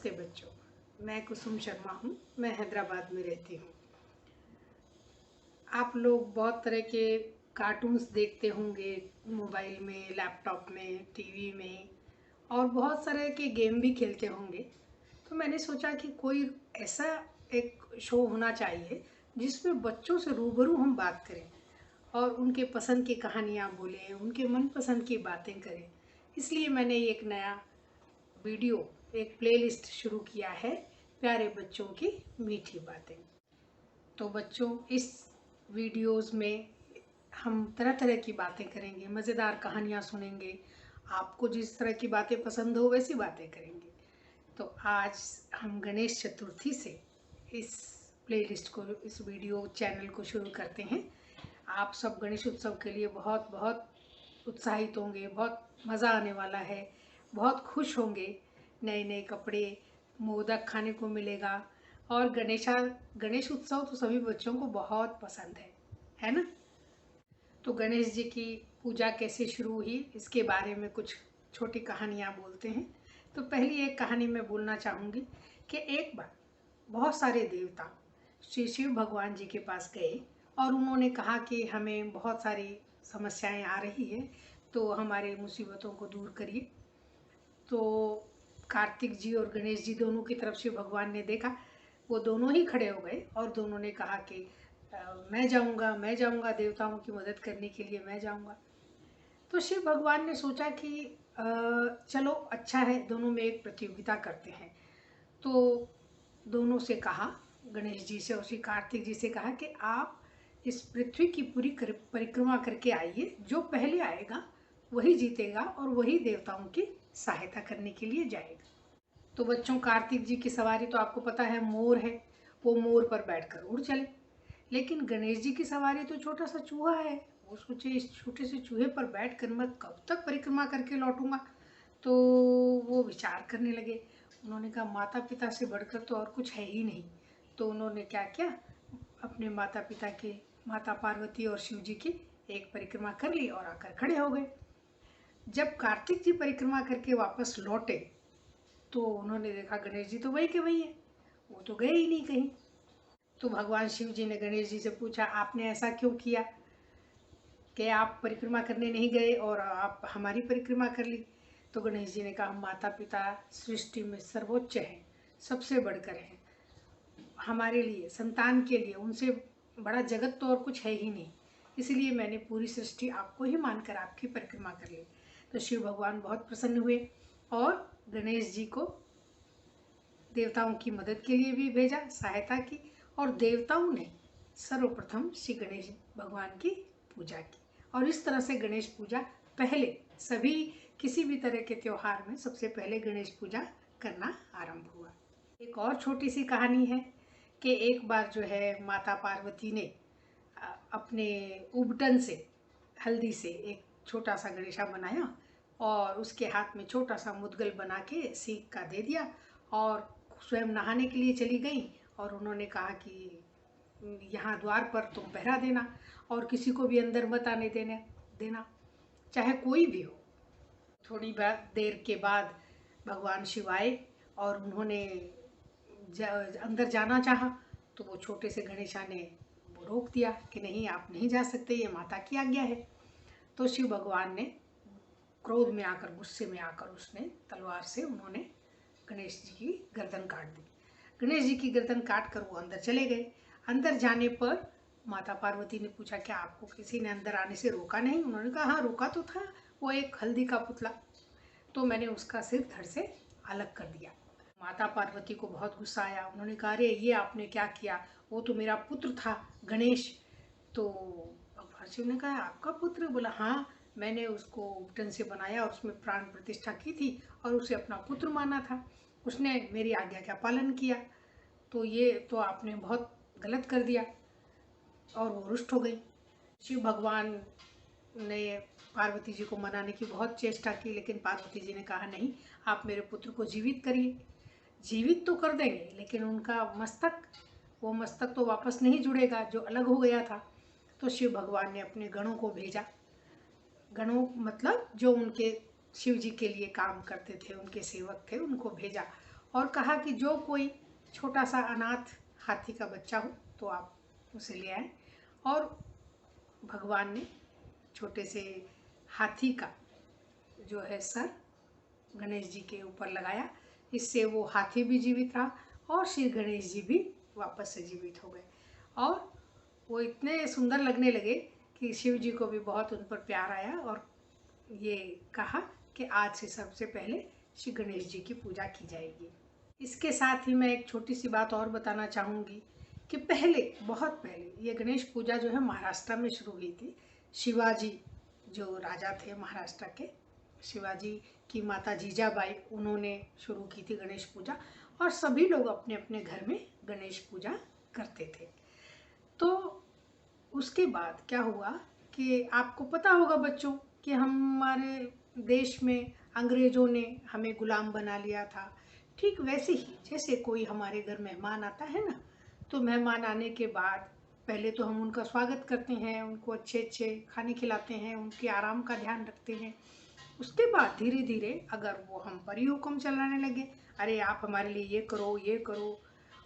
नमस्ते बच्चों, मैं कुसुम शर्मा हूँ। मैं हैदराबाद में रहती हूँ। आप लोग बहुत तरह के कार्टून्स देखते होंगे मोबाइल में, लैपटॉप में, टीवी में, और बहुत सारे के गेम भी खेलते होंगे। तो मैंने सोचा कि कोई ऐसा एक शो होना चाहिए जिसमें बच्चों से रूबरू हम बात करें और उनके पसंद की कहानियाँ बोलें, उनके मनपसंद की बातें करें। इसलिए मैंने एक नया वीडियो, एक प्लेलिस्ट शुरू किया है, प्यारे बच्चों की मीठी बातें। तो बच्चों, इस वीडियोस में हम तरह तरह की बातें करेंगे, मज़ेदार कहानियाँ सुनेंगे, आपको जिस तरह की बातें पसंद हो वैसी बातें करेंगे। तो आज हम गणेश चतुर्थी से इस प्लेलिस्ट को, इस वीडियो चैनल को शुरू करते हैं। आप सब गणेश उत्सव के लिए बहुत बहुत उत्साहित होंगे, बहुत मज़ा आने वाला है, बहुत खुश होंगे। नए नए कपड़े, मोदक खाने को मिलेगा, और गणेश उत्सव तो सभी बच्चों को बहुत पसंद है ना। तो गणेश जी की पूजा कैसे शुरू हुई, इसके बारे में कुछ छोटी कहानियाँ बोलते हैं। तो पहली एक कहानी मैं बोलना चाहूँगी कि एक बार बहुत सारे देवता श्री शिव भगवान जी के पास गए और उन्होंने कहा कि हमें बहुत सारी समस्याएं आ रही है, तो हमारे मुसीबतों को दूर करिए। तो कार्तिक जी और गणेश जी दोनों की तरफ से भगवान ने देखा, वो दोनों ही खड़े हो गए और दोनों ने कहा कि मैं जाऊंगा देवताओं की मदद करने के लिए, मैं जाऊंगा। तो शिव भगवान ने सोचा कि चलो अच्छा है, दोनों में एक प्रतियोगिता करते हैं। तो दोनों से कहा, गणेश जी से और श्री कार्तिक जी से कहा कि आप इस पृथ्वी की पूरी परिक्रमा करके आइए, जो पहले आएगा वही जीतेगा और वही देवताओं की सहायता करने के लिए जाएगा। तो बच्चों, कार्तिक जी की सवारी तो आपको पता है मोर है, वो मोर पर बैठकर उड़ चले। लेकिन गणेश जी की सवारी तो छोटा सा चूहा है। वो सोचे इस छोटे से चूहे पर बैठकर मैं कब तक परिक्रमा करके लौटूंगा। तो वो विचार करने लगे। उन्होंने कहा माता पिता से बढ़कर तो और कुछ है ही नहीं। तो उन्होंने क्या किया, अपने माता पिता के, माता पार्वती और शिव जी की एक परिक्रमा कर ली और आकर खड़े हो गए। जब कार्तिक जी परिक्रमा करके वापस लौटे तो उन्होंने देखा गणेश जी तो वही के वही है, वो तो गए ही नहीं कहीं। तो भगवान शिव जी ने गणेश जी से पूछा, आपने ऐसा क्यों किया कि आप परिक्रमा करने नहीं गए और आप हमारी परिक्रमा कर ली। तो गणेश जी ने कहा, माता पिता सृष्टि में सर्वोच्च हैं, सबसे बढ़कर हैं। हमारे लिए, संतान के लिए उनसे बड़ा जगत तो और कुछ है ही नहीं, इसलिए मैंने पूरी सृष्टि आपको ही मानकर आपकी परिक्रमा कर ली। तो शिव भगवान बहुत प्रसन्न हुए और गणेश जी को देवताओं की मदद के लिए भी भेजा, सहायता की, और देवताओं ने सर्वप्रथम श्री गणेश भगवान की पूजा की। और इस तरह से गणेश पूजा पहले, सभी किसी भी तरह के त्योहार में सबसे पहले गणेश पूजा करना आरंभ हुआ। एक और छोटी सी कहानी है कि एक बार जो है माता पार्वती ने अपने उबटन से, हल्दी से एक छोटा सा गणेशा बनाया और उसके हाथ में छोटा सा मुद्गल बना के सीख का दे दिया और स्वयं नहाने के लिए चली गई। और उन्होंने कहा कि यहाँ द्वार पर तुम पहरा देना और किसी को भी अंदर मत आने देना, चाहे कोई भी हो। थोड़ी देर के बाद भगवान शिव आए और उन्होंने अंदर जाना चाहा, तो वो छोटे से गणेशा ने वो रोक दिया कि नहीं, आप नहीं जा सकते, ये माता की आज्ञा है। तो शिव भगवान ने क्रोध में आकर, गुस्से में आकर, उसने तलवार से उन्होंने गणेश जी की गर्दन काट दी। गणेश जी की गर्दन काट कर वो अंदर चले गए। अंदर जाने पर माता पार्वती ने पूछा, क्या आपको किसी ने अंदर आने से रोका नहीं? उन्होंने कहा, हाँ रोका तो था, वो एक हल्दी का पुतला, तो मैंने उसका सिर धड़ से अलग कर दिया। माता पार्वती को बहुत गुस्सा आया। उन्होंने कहा, अरे ये आपने क्या किया, वो तो मेरा पुत्र था गणेश। तो भगवान शिव ने कहा, आपका पुत्र? बोला, हाँ, मैंने उसको उपटन से बनाया और उसमें प्राण प्रतिष्ठा की थी और उसे अपना पुत्र माना था, उसने मेरी आज्ञा का पालन किया, तो ये तो आपने बहुत गलत कर दिया। और वो रुष्ट हो गई। शिव भगवान ने पार्वती जी को मनाने की बहुत चेष्टा की, लेकिन पार्वती जी ने कहा, नहीं, आप मेरे पुत्र को जीवित करिए। जीवित तो कर देंगे, लेकिन उनका मस्तक, वो मस्तक तो वापस नहीं जुड़ेगा जो अलग हो गया था। तो शिव भगवान ने अपने गणों को भेजा। गणों मतलब जो उनके शिव जी के लिए काम करते थे, उनके सेवक थे, उनको भेजा और कहा कि जो कोई छोटा सा अनाथ हाथी का बच्चा हो तो आप उसे ले आए। और भगवान ने छोटे से हाथी का जो है सर गणेश जी के ऊपर लगाया। इससे वो हाथी भी जीवित रहा और श्री गणेश जी भी वापस से जीवित हो गए। और वो इतने सुंदर लगने लगे कि शिव जी को भी बहुत उन पर प्यार आया और ये कहा कि आज से सबसे पहले श्री गणेश जी की पूजा की जाएगी। इसके साथ ही मैं एक छोटी सी बात और बताना चाहूँगी कि पहले, बहुत पहले ये गणेश पूजा जो है महाराष्ट्र में शुरू हुई थी। शिवाजी जो राजा थे महाराष्ट्र के, शिवाजी की माता जीजाबाई, उन्होंने शुरू की थी गणेश पूजा और सभी लोग अपने अपने घर में गणेश पूजा करते थे। तो उसके बाद क्या हुआ कि आपको पता होगा बच्चों कि हमारे देश में अंग्रेज़ों ने हमें गुलाम बना लिया था। ठीक वैसे ही जैसे कोई हमारे घर मेहमान आता है ना, तो मेहमान आने के बाद पहले तो हम उनका स्वागत करते हैं, उनको अच्छे अच्छे खाने खिलाते हैं, उनके आराम का ध्यान रखते हैं। उसके बाद धीरे धीरे अगर वो हम पर ही हुक्म चलाने लगे, अरे आप हमारे लिए ये करो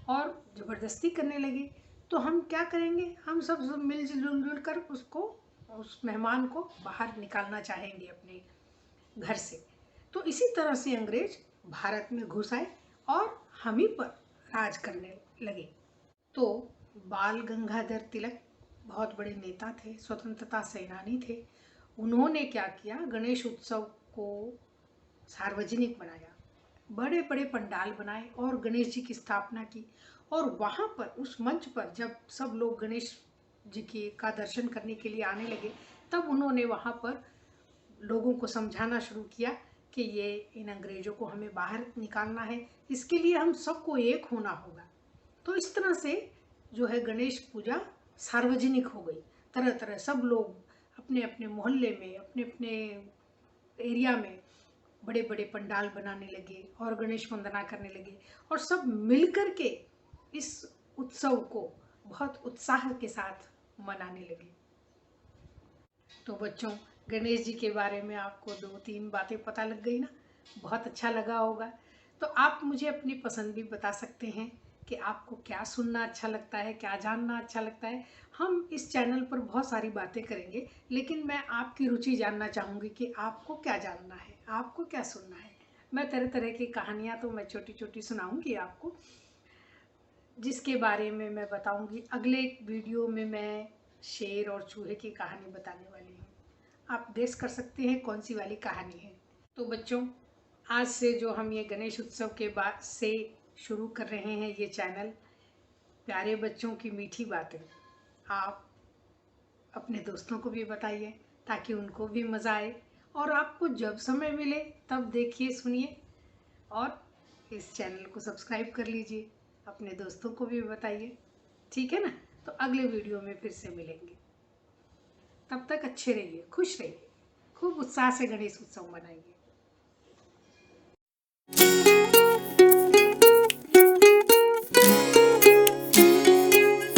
और ज़बरदस्ती करने लगे, तो हम क्या करेंगे, हम सब मिलजुल कर उसको, उस मेहमान को बाहर निकालना चाहेंगे अपने घर से। तो इसी तरह से अंग्रेज भारत में घुस आए और हम ही पर राज करने लगे। तो बाल गंगाधर तिलक बहुत बड़े नेता थे, स्वतंत्रता सेनानी थे। उन्होंने क्या किया, गणेश उत्सव को सार्वजनिक बनाया, बड़े बड़े पंडाल बनाए और गणेश जी की स्थापना की। और वहाँ पर उस मंच पर जब सब लोग गणेश जी की का दर्शन करने के लिए आने लगे, तब उन्होंने वहाँ पर लोगों को समझाना शुरू किया कि ये इन अंग्रेज़ों को हमें बाहर निकालना है, इसके लिए हम सबको एक होना होगा। तो इस तरह से जो है गणेश पूजा सार्वजनिक हो गई। तरह तरह सब लोग अपने अपने मोहल्ले में, अपने अपने एरिया में बड़े बड़े पंडाल बनाने लगे और गणेश वंदना करने लगे और सब मिलकर के इस उत्सव को बहुत उत्साह के साथ मनाने लगे। तो बच्चों, गणेश जी के बारे में आपको 2-3 बातें पता लग गई ना, बहुत अच्छा लगा होगा। तो आप मुझे अपनी पसंद भी बता सकते हैं कि आपको क्या सुनना अच्छा लगता है, क्या जानना अच्छा लगता है। हम इस चैनल पर बहुत सारी बातें करेंगे, लेकिन मैं आपकी रुचि जानना चाहूँगी कि आपको क्या जानना है, आपको क्या सुनना है। मैं तरह तरह की कहानियाँ तो मैं छोटी छोटी सुनाऊँगी आपको, जिसके बारे में मैं बताऊँगी। अगले वीडियो में मैं शेर और चूहे की कहानी बताने वाली हूँ। आप गेस कर सकते हैं कौन सी वाली कहानी है। तो बच्चों, आज से जो हम ये गणेश उत्सव के बाद से शुरू कर रहे हैं ये चैनल, प्यारे बच्चों की मीठी बातें, आप अपने दोस्तों को भी बताइए ताकि उनको भी मज़ा आए। और आपको जब समय मिले तब देखिए, सुनिए और इस चैनल को सब्सक्राइब कर लीजिए, अपने दोस्तों को भी बताइए। ठीक है ना? तो अगले वीडियो में फिर से मिलेंगे। तब तक अच्छे रहिए, खुश रहिए, खूब उत्साह से गणेश उत्सव मनाइए।